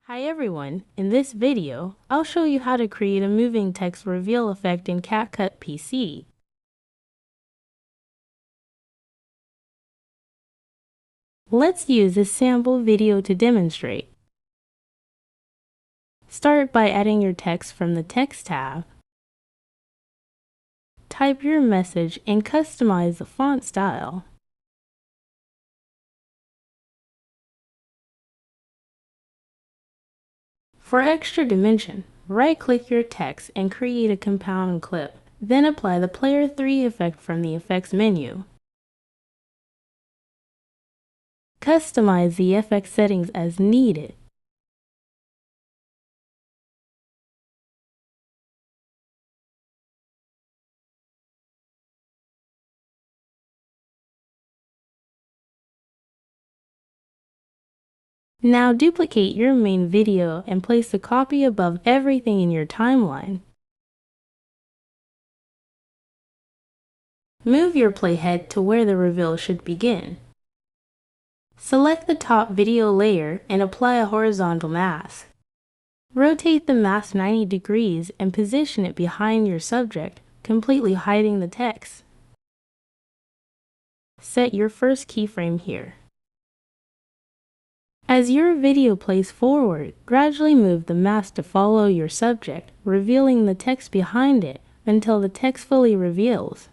Hi everyone, in this video, I'll show you how to create a moving text reveal effect in CapCut PC. Let's use a sample video to demonstrate. Start by adding your text from the Text tab. Type your message and customize the font style. For extra dimension, right-click your text and create a compound clip. Then apply the Player 3 effect from the Effects menu. Customize the effect settings as needed. Now duplicate your main video and place a copy above everything in your timeline. Move your playhead to where the reveal should begin. Select the top video layer and apply a horizontal mask. Rotate the mask 90 degrees and position it behind your subject, completely hiding the text. Set your first keyframe here. As your video plays forward, gradually move the mask to follow your subject, revealing the text behind it until the text fully reveals.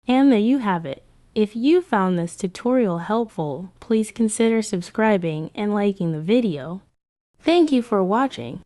And there you have it. If you found this tutorial helpful, please consider subscribing and liking the video. Thank you for watching.